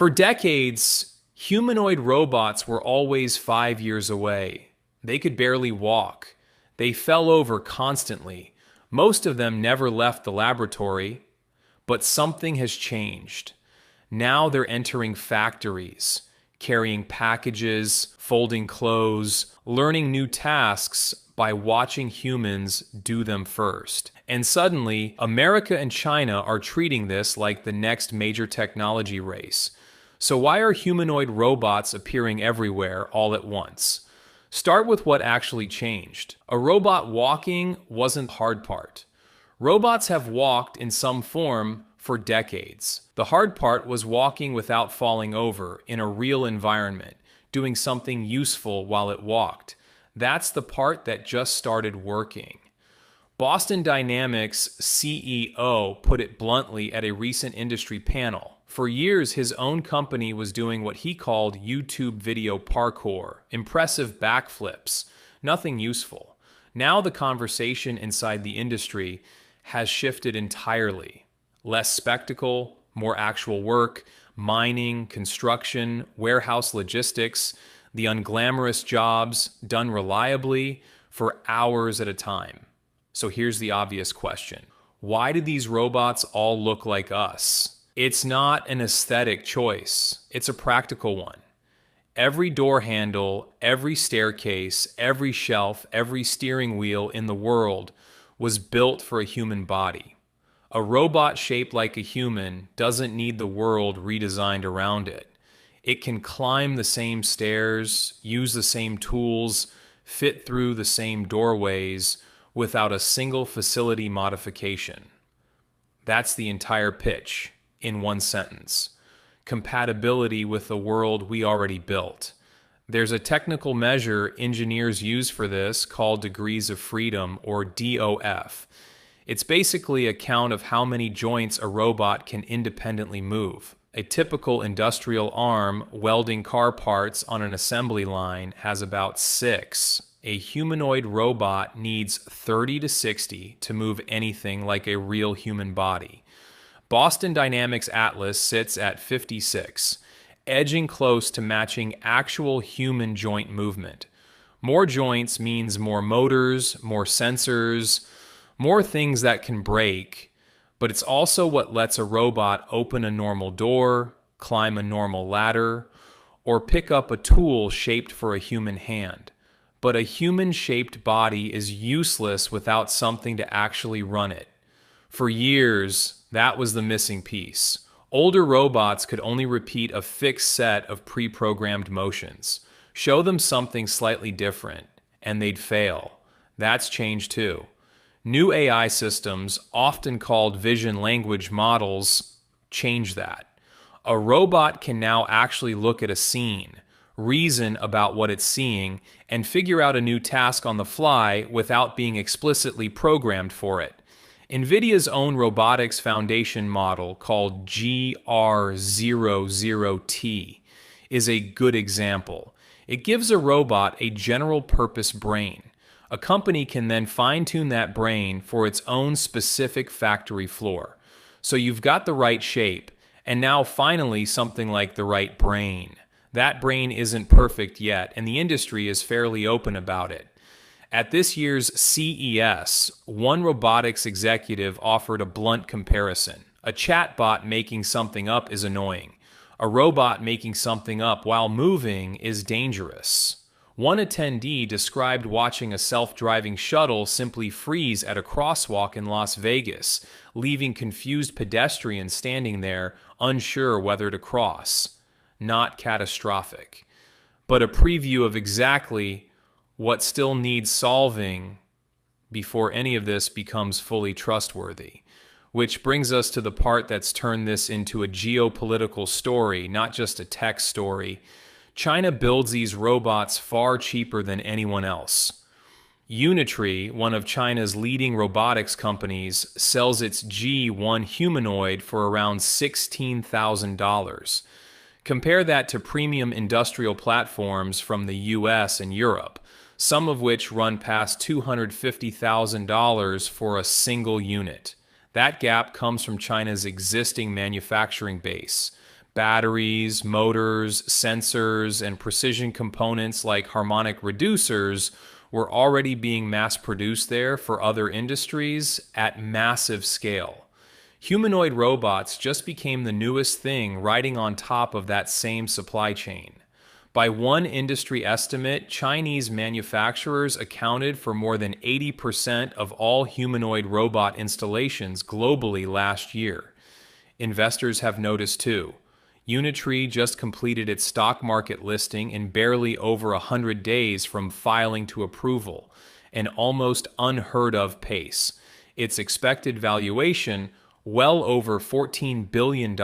For decades, humanoid robots were always 5 years away. They could barely walk. They fell over constantly. Most of them never left the laboratory, but something has changed. Now they're entering factories, carrying packages, folding clothes, learning new tasks by watching humans do them first. And suddenly, America and China are treating this like the next major technology race. So why are humanoid robots appearing everywhere all at once? Start with what actually changed. A robot walking wasn't the hard part. Robots have walked in some form for decades. The hard part was walking without falling over in a real environment, doing something useful while it walked. That's the part that just started working. Boston Dynamics CEO put it bluntly at a recent industry panel. For years, his own company was doing what he called YouTube video parkour, impressive backflips, nothing useful. Now the conversation inside the industry has shifted entirely. Less spectacle, more actual work, mining, construction, warehouse logistics, the unglamorous jobs done reliably for hours at a time. So here's the obvious question. Why do these robots all look like us? It's not an aesthetic choice. It's a practical one. Every door handle, every staircase, every shelf, every steering wheel in the world was built for a human body. A robot shaped like a human doesn't need the world redesigned around it. It can climb the same stairs, use the same tools, fit through the same doorways without a single facility modification. That's the entire pitch in one sentence. Compatibility with the world we already built. There's a technical measure engineers use for this called degrees of freedom, or DOF. It's basically a count of how many joints a robot can independently move. A typical industrial arm welding car parts on an assembly line has about 6. A humanoid robot needs 30 to 60 to move anything like a real human body. Boston Dynamics Atlas sits at 56, edging close to matching actual human joint movement. More joints means more motors, more sensors, more things that can break, but it's also what lets a robot open a normal door, climb a normal ladder, or pick up a tool shaped for a human hand. But a human-shaped body is useless without something to actually run it. For years, that was the missing piece. Older robots could only repeat a fixed set of pre-programmed motions. Show them something slightly different, and they'd fail. That's changed too. New AI systems, often called vision language models, change that. A robot can now actually look at a scene, reason about what it's seeing, and figure out a new task on the fly without being explicitly programmed for it. NVIDIA's own robotics foundation model, called GR00T, is a good example. It gives a robot a general-purpose brain. A company can then fine-tune that brain for its own specific factory floor. So you've got the right shape, and now finally something like the right brain. That brain isn't perfect yet, and the industry is fairly open about it. At this year's CES, one robotics executive offered a blunt comparison. A chatbot making something up is annoying. A robot making something up while moving is dangerous. One attendee described watching a self-driving shuttle simply freeze at a crosswalk in Las Vegas, leaving confused pedestrians standing there, unsure whether to cross. Not catastrophic, but a preview of exactly what still needs solving before any of this becomes fully trustworthy. Which brings us to the part that's turned this into a geopolitical story, not just a tech story. China builds these robots far cheaper than anyone else. Unitree, one of China's leading robotics companies, sells its G1 humanoid for around $16,000. Compare that to premium industrial platforms from the US and Europe, some of which run past $250,000 for a single unit. That gap comes from China's existing manufacturing base. Batteries, motors, sensors, and precision components like harmonic reducers were already being mass produced there for other industries at massive scale. Humanoid robots just became the newest thing riding on top of that same supply chain. By one industry estimate, Chinese manufacturers accounted for more than 80% of all humanoid robot installations globally last year. Investors have noticed too. Unitree just completed its stock market listing in barely over 100 days from filing to approval, an almost unheard of pace. Its expected valuation, well over $14 billion,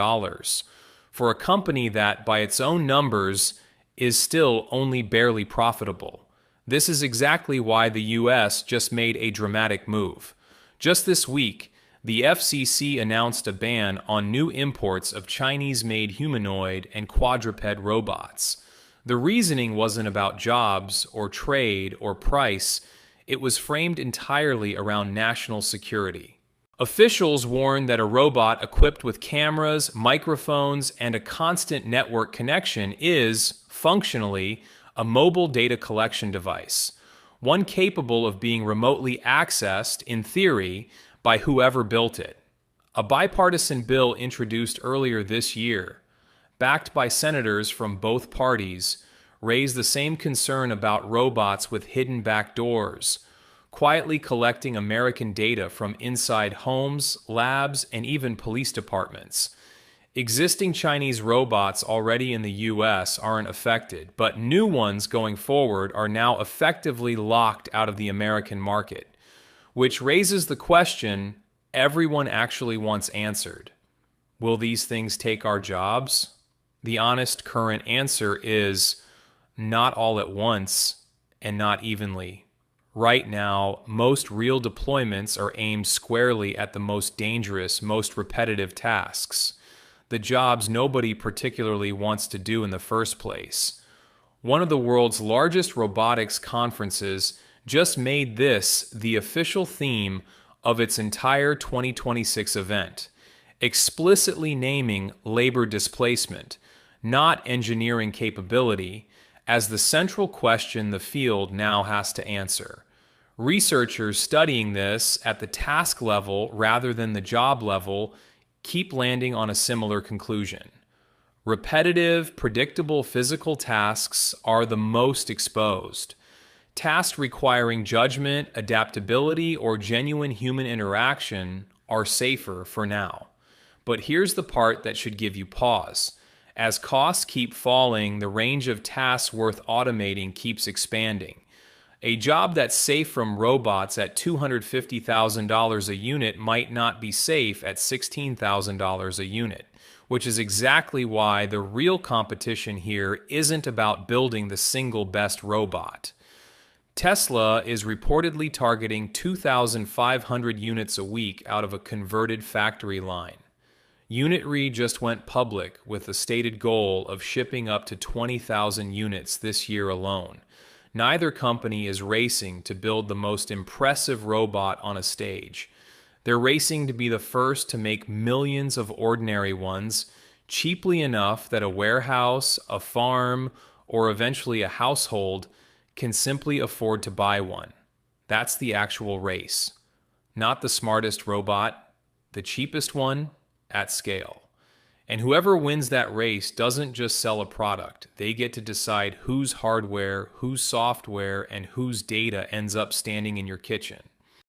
for a company that, by its own numbers, is still only barely profitable. This is exactly why the US just made a dramatic move. Just this week, the FCC announced a ban on new imports of Chinese-made humanoid and quadruped robots. The reasoning wasn't about jobs or trade or price. It was framed entirely around national security. Officials warned that a robot equipped with cameras, microphones, and a constant network connection is, functionally, a mobile data collection device, one capable of being remotely accessed, in theory, by whoever built it. A bipartisan bill introduced earlier this year, backed by senators from both parties, raised the same concern about robots with hidden backdoors, quietly collecting American data from inside homes, labs, and even police departments. Existing Chinese robots already in the US aren't affected, but new ones going forward are now effectively locked out of the American market, which raises the question everyone actually wants answered. Will these things take our jobs? The honest current answer is not all at once and not evenly. Right now, most real deployments are aimed squarely at the most dangerous, most repetitive tasks, the jobs nobody particularly wants to do in the first place. One of the world's largest robotics conferences just made this the official theme of its entire 2026 event, explicitly naming labor displacement, not engineering capability, as the central question the field now has to answer. Researchers studying this at the task level rather than the job level keep landing on a similar conclusion. Repetitive, predictable physical tasks are the most exposed. Tasks requiring judgment, adaptability, or genuine human interaction are safer for now. But here's the part that should give you pause. As costs keep falling, the range of tasks worth automating keeps expanding. A job that's safe from robots at $250,000 a unit might not be safe at $16,000 a unit, which is exactly why the real competition here isn't about building the single best robot. Tesla is reportedly targeting 2,500 units a week out of a converted factory line. Unitree just went public with a stated goal of shipping up to 20,000 units this year alone. Neither company is racing to build the most impressive robot on a stage. They're racing to be the first to make millions of ordinary ones cheaply enough that a warehouse, a farm, or eventually a household can simply afford to buy one. That's the actual race. Not the smartest robot, the cheapest one at scale. And whoever wins that race doesn't just sell a product. They get to decide whose hardware, whose software, and whose data ends up standing in your kitchen.